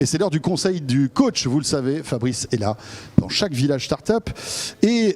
Et c'est l'heure du conseil du coach, vous le savez, Fabrice est là dans chaque village startup. Et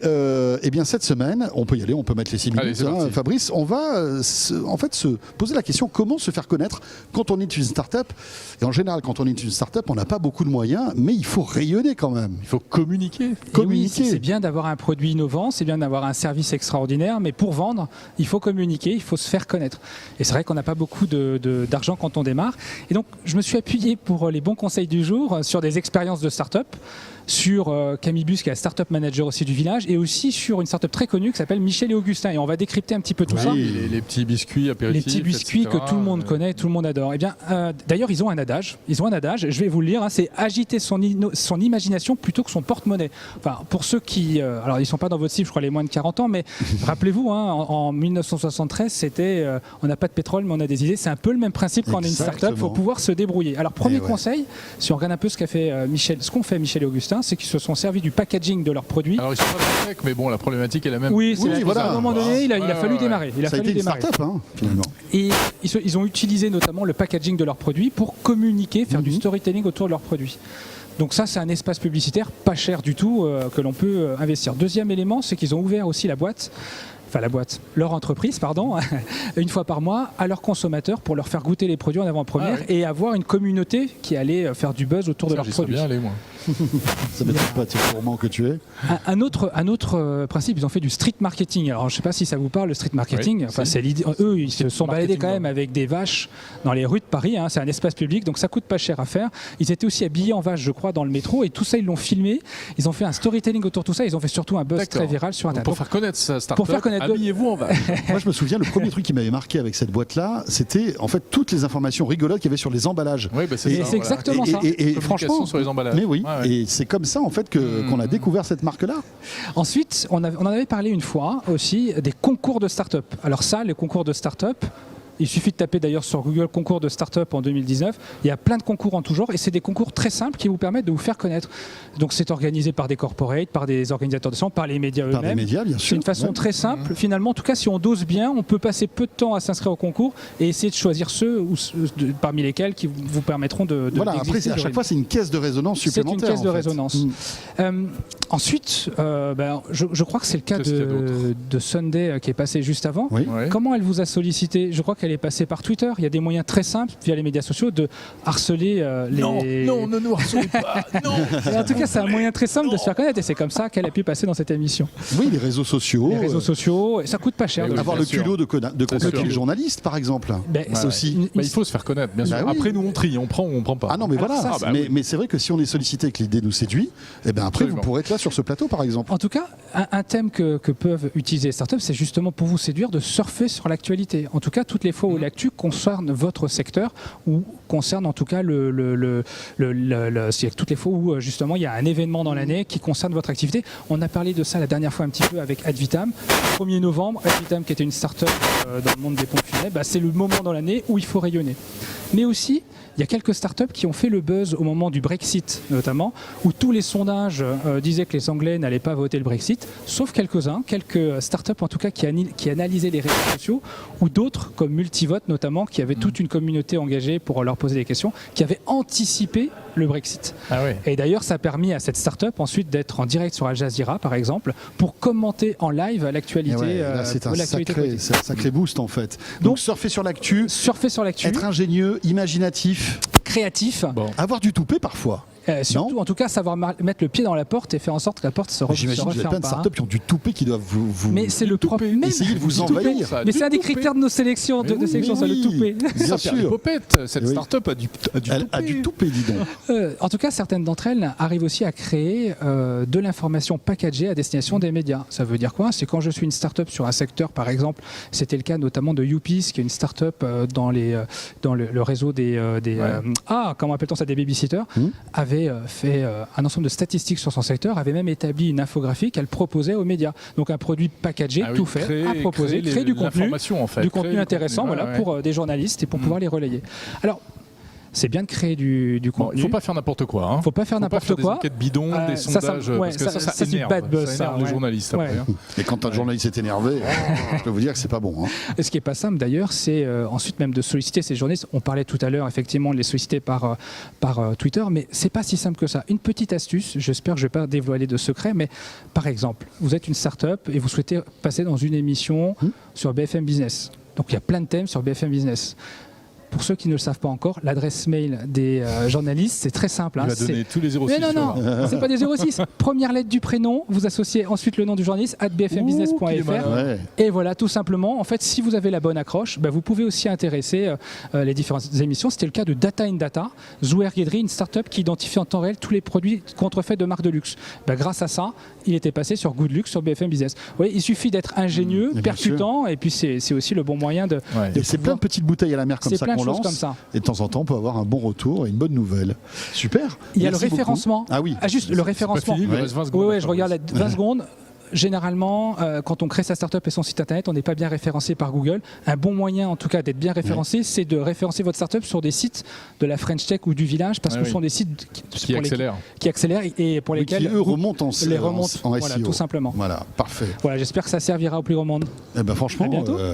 bien cette semaine, on peut y aller, on peut mettre les 6 minutes. Allez, Fabrice, on va se poser la question comment se faire connaître quand on est une startup. Et en général, quand on est une startup, on n'a pas beaucoup de moyens, mais il faut rayonner quand même. Il faut communiquer. Oui, c'est bien d'avoir un produit innovant, c'est bien d'avoir un service extraordinaire, mais pour vendre, il faut communiquer, il faut se faire connaître. Et c'est vrai qu'on n'a pas beaucoup d'argent quand on démarre. Et donc, je me suis appuyé pour les bons conseils du jour sur des expériences de start-up, sur Camille Bus qui est la start-up manager aussi du village, et aussi sur une start-up très connue qui s'appelle Michel et Augustin. Et on va décrypter un petit peu tout ça. Les petits biscuits apéritifs. Les petits biscuits etc. que tout le monde connaît, tout le monde adore. Et bien, d'ailleurs, ils ont un adage. Je vais vous le lire. C'est agiter son imagination plutôt que son porte-monnaie. Enfin, pour ceux qui, alors ils sont pas dans votre cible, je crois les moins de 40 ans, mais rappelez-vous, en 1973, c'était, on n'a pas de pétrole, mais on a des idées. C'est un peu le même principe quand on est une start-up. Il faut pouvoir se débrouiller. Alors, premier conseil, si on regarde un peu ce qu'ont fait Michel et Augustin, c'est qu'ils se sont servis du packaging de leurs produits. Alors ils sont pas tech, mais bon, la problématique est la même. Oui, voilà. À un moment donné, il a fallu démarrer. Ça a été une start-up, finalement. Et ils ont utilisé notamment le packaging de leurs produits pour communiquer, faire du storytelling autour de leurs produits. Donc ça, c'est un espace publicitaire pas cher du tout que l'on peut investir. Deuxième élément, c'est qu'ils ont ouvert aussi leur entreprise, une fois par mois à leurs consommateurs pour leur faire goûter les produits en avant-première et avoir une communauté qui allait faire du buzz autour de leurs produits. Bien aller, moi. Ça ne m'étonne pas, tu es gourmand que tu es. Un autre principe, ils ont fait du street marketing. Alors, je ne sais pas si ça vous parle, le street marketing. Oui, c'est l'idée. Eux, ils se sont baladés quand même avec des vaches dans les rues de Paris. C'est un espace public, donc ça coûte pas cher à faire. Ils étaient aussi habillés en vache, je crois, dans le métro. Et tout ça, ils l'ont filmé. Ils ont fait un storytelling autour de tout ça. Ils ont fait surtout un buzz très viral sur Internet. Pour faire connaître sa start-up, habillez-vous en vache. Moi, je me souviens, le premier truc qui m'avait marqué avec cette boîte-là, c'était en fait toutes les informations rigolotes qu'il y avait sur les emballages. Oui, c'est exactement ça. Et franchement, sur les emballages. Mais oui, et c'est comme ça en fait qu'on a découvert cette marque-là. Ensuite, on en avait parlé une fois aussi des concours de start-up. Alors ça, les concours de start-up, il suffit de taper d'ailleurs sur Google concours de start-up en 2019. Il y a plein de concours en tout genre et c'est des concours très simples qui vous permettent de vous faire connaître. Donc c'est organisé par des corporates, par des organisateurs de salons, par les médias eux-mêmes. Par les médias, bien sûr. C'est une façon très simple. Finalement, en tout cas, si on dose bien, on peut passer peu de temps à s'inscrire au concours et essayer de choisir ceux parmi lesquels qui vous permettront de voilà, après, à chaque fois, c'est une caisse de résonance supplémentaire. C'est une caisse de résonance. Ensuite, je crois que c'est le cas de Sunday qui est passé juste avant. Oui. Comment elle vous a sollicité? Je crois qu'elle est passée par Twitter. Il y a des moyens très simples via les médias sociaux de harceler les... Non, ne nous harcelez pas. Non. Et en tout cas, c'est un moyen très simple de se faire connaître et c'est comme ça qu'elle a pu passer dans cette émission. Oui, les réseaux sociaux. Les réseaux sociaux, ça coûte pas cher. Avoir le culot de contacter le journaliste, par exemple. C'est aussi. Il faut se faire connaître, bien sûr. Après, nous, on trie, on prend ou on prend pas. Ah non, mais voilà. Mais c'est vrai que si on est sollicité et que l'idée nous séduit, après, vous pourrez être là sur ce plateau, par exemple. En tout cas, un thème que peuvent utiliser les startups, c'est justement pour vous séduire de surfer sur l'actualité. En tout cas, toutes les fois où l'actu concerne votre secteur ou concerne en tout cas toutes les fois où justement il y a un événement dans l'année qui concerne votre activité. On a parlé de ça la dernière fois un petit peu avec Advitam. 1er novembre, Advitam qui était une startup dans le monde des pompes funèbres, c'est le moment dans l'année où il faut rayonner. Mais aussi, il y a quelques startups qui ont fait le buzz au moment du Brexit, notamment, où tous les sondages disaient que les Anglais n'allaient pas voter le Brexit, sauf quelques startups en tout cas qui analysaient les réseaux sociaux, ou d'autres, comme Multivote notamment, qui avaient toute une communauté engagée pour leur poser des questions, qui avaient anticipé le Brexit. Et d'ailleurs, ça a permis à cette startup ensuite d'être en direct sur Al Jazeera, par exemple, pour commenter en live l'actualité. C'est un sacré boost en fait. Donc surfer sur l'actu, être ingénieux, imaginatif, créatif, avoir du toupet parfois. Surtout, en tout cas, savoir mettre le pied dans la porte et faire en sorte que la porte se referme. J'imagine qu'il y a plein de startups qui ont du toupet qui doivent vous mais c'est le propre essayer de vous envahir. Mais c'est un des critères de nos sélections, c'est le toupet. Bien sûr. Popette, cette startup a du toupet. Elle a du toupet, dis donc. En tout cas, certaines d'entre elles arrivent aussi à créer de l'information packagée à destination des médias. Ça veut dire quoi? C'est quand je suis une startup sur un secteur, par exemple, c'était le cas notamment de Youpies, qui est une startup dans le réseau des comment appelle-t-on ça, des babysitters, avait fait un ensemble de statistiques sur son secteur, avait même établi une infographie qu'elle proposait aux médias. Donc un produit packagé, tout fait, à proposer, créer du contenu, en fait, du contenu intéressant pour des journalistes et pour pouvoir les relayer. Alors, c'est bien de créer du contenu. Il ne faut pas faire n'importe quoi. Il ne faut pas faire n'importe quoi. Des enquêtes bidons, des sondages, parce que ça c'est du énerve. bad buzz, ça énerve les journalistes. Après, Et quand un journaliste est énervé, je peux vous dire que c'est pas bon. Et ce qui est pas simple d'ailleurs, c'est ensuite même de solliciter ces journalistes. On parlait tout à l'heure effectivement de les solliciter par Twitter, mais c'est pas si simple que ça. Une petite astuce, j'espère que je vais pas dévoiler de secret, mais par exemple, vous êtes une start-up et vous souhaitez passer dans une émission sur BFM Business. Donc il y a plein de thèmes sur BFM Business. Pour ceux qui ne le savent pas encore, l'adresse mail des journalistes, c'est très simple. Il va donner tous les 06. Mais non, c'est pas des 06. Première lettre du prénom, vous associez ensuite le nom du journaliste, @bfmbusiness.fr. Et voilà, tout simplement. En fait, si vous avez la bonne accroche, vous pouvez aussi intéresser les différentes émissions. C'était le cas de Data in Data, Zouer Guédry, une start-up qui identifie en temps réel tous les produits contrefaits de marques de luxe. Grâce à ça, il était passé sur Good Luck, sur BFM Business. Oui, il suffit d'être ingénieux, percutant, et puis c'est aussi le bon moyen de. Et c'est plein de petites bouteilles à la mer comme ça qu'on lance. Comme ça. Et de temps en temps, on peut avoir un bon retour et une bonne nouvelle. Super. Il y a le référencement. Beaucoup. Ah oui. Juste le référencement. Pas fini, il reste 20 secondes. Oui, je regarde 20 secondes. Généralement, quand on crée sa startup et son site internet, on n'est pas bien référencé par Google. Un bon moyen, en tout cas, d'être bien référencé, c'est de référencer votre startup sur des sites de la French Tech ou du Village, parce que ce sont des sites qui accélèrent et pour lesquels eux remontent en SEO. Voilà, tout simplement. Voilà, parfait. Voilà, j'espère que ça servira au plus grand monde. Franchement,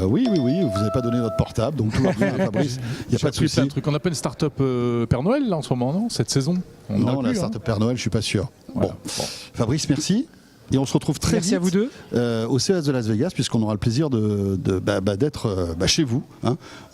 oui, vous n'avez pas donné votre portable, donc tout va bien, Fabrice. Il n'y a pas de souci. On n'a pas une startup Père Noël là en ce moment, non, cette saison? Non, la startup Père Noël, je suis pas sûr. Bon, Fabrice, merci. Et on se retrouve très vite à vous deux. Au CES de Las Vegas, puisqu'on aura le plaisir d'être chez vous,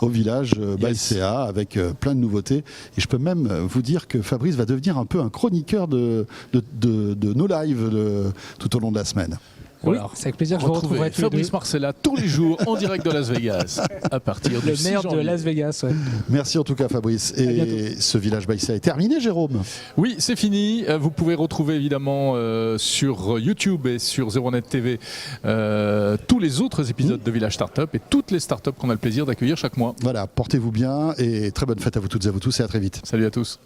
au village CA, avec plein de nouveautés. Et je peux même vous dire que Fabrice va devenir un peu un chroniqueur de nos lives tout au long de la semaine. Voilà. Oui, c'est avec plaisir que je vous retrouverai tous Fabrice Marcella tous les jours en direct de Las Vegas à partir du 6 janvier. Le maire de Las Vegas. Ouais. Merci en tout cas Fabrice. Et ce village by CA est terminé, Jérôme? Oui, c'est fini. Vous pouvez retrouver évidemment sur YouTube et sur ZeroNet TV tous les autres épisodes de Village Startup et toutes les startups qu'on a le plaisir d'accueillir chaque mois. Voilà, portez-vous bien et très bonne fête à vous toutes et à vous tous et à très vite. Salut à tous.